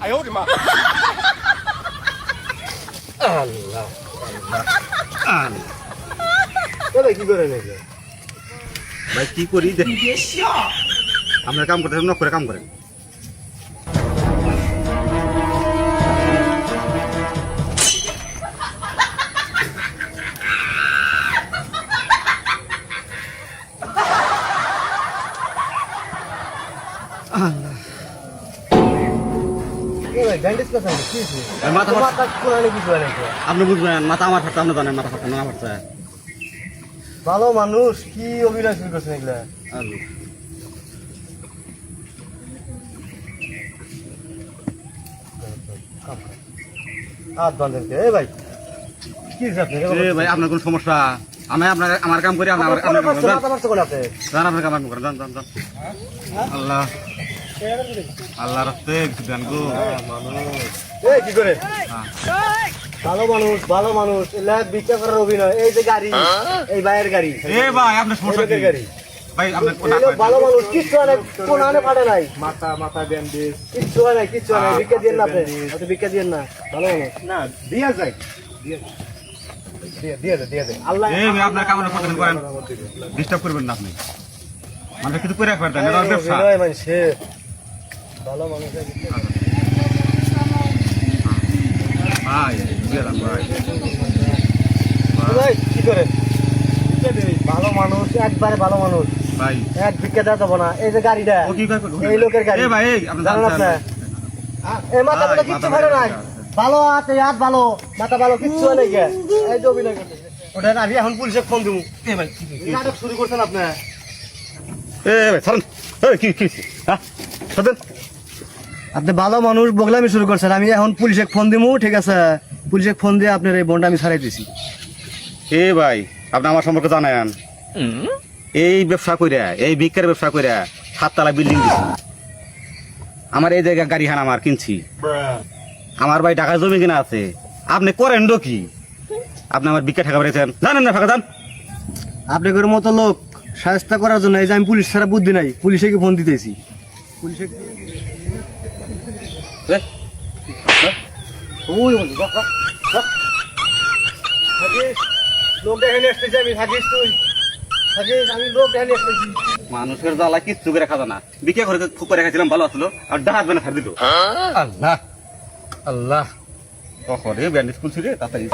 哎呦我的妈！ আল্লাহ আল্লাহ কি করে নাকি ভাই কি করি আমরা কাম করতে নক করে কাম করেন আপনি বুঝবেন মাথা আমার ফাটতে আপনি জানেন মাথা ফাটতে না ফাটতে ভালো মানুষ কি অভিনয় শুরু করছেন এগুলা হাত বাঁধেন কে ভাই কি ভাই আপনার কোন সমস্যা আমি আপনার আমার কাম করি আপনার আপনার কাম করেন আল্লাহ আল্লাহ রাস্তে গান গো কি করে ভালো মানুষ ভালো মানুষ ভিক্ষা করার অভিনয় এই যে গাড়ি এই ভাইয়ের গাড়ি ভাই আপনার সমস্যা কি গাড়ি ভাই আপনার ভালো মানুষ কিচ্ছু হয় নাই কোন আনে ফাটে নাই মাথা মাথা ব্যান্ডেজ কিচ্ছু হয় নাই কিচ্ছু হয় নাই ভিক্ষা দিয়ে না আপনি অত ভিক্ষা দিয়ে না ভালো মানুষ না দিয়া যায় দিয়ে দে আল্লাহ আপনার কামনা করেন ডিস্টার্ব করবেন না আপনি মানে কিছু করে রাখবেন না ব্যবসা ভালো মানুষ ভাই দিলাম ভাই ভাই কি করে ভালো মানুষ একবারে ভালো মানুষ ভাই এক ভিক্ষা দেওয়া যাবো না এই যে গাড়িটা ও কি করে এই লোকের গাড়ি ভাই আপনি জানেন আপনি এই মাথা তো কিচ্ছু ভালো নাই ভালো আছে হাত ভালো মাথা ভালো কিচ্ছু হয় নাই এই যে অভিনয় করতে ওটা আমি এখন পুলিশে ফোন দেবো ভাই নাটক শুরু করছেন আপনি ভাই ছাড়ুন কি কি হ্যাঁ ছাড়ুন আপনি ভালো মানুষ বগলামি শুরু করছেন আমি এখন পুলিশে ফোন দিব ঠিক আছে পুলিশে ফোন দিয়ে আপনার এই বনটা আমি ছাড়াই দিছি ভাই আপনি আমার সম্পর্কে জানেন এই ব্যবসা কইরা এই ভিক্ষার ব্যবসা কইরা 7 তলা বিল্ডিং দিছি আমার এই জায়গা গাড়ি হান আমার কিনছি আমার ভাই টাকা জমি কিনা আছে আপনি করেন কি আপনি আমার ভিক্ষা টাকা পেয়েছেন জানেন না ফাঁকা যান আপনাদের মতো লোক সাহায্য করার জন্য এই যে আমি পুলিশ ছাড়া বুদ্ধি নাই পুলিশে কি ফোন দিতেছি পুলিশে মানুষের জ্বালা কিচ্ছু করে খাজা না বিক্রি করে ফুকে খাইছিলাম ভালো আসলো আর ডাহাত বেনা খাই দিল আল্লাহ আল্লাহ ব্যান্ডেজ খুলছি রে তাড়াতাড়ি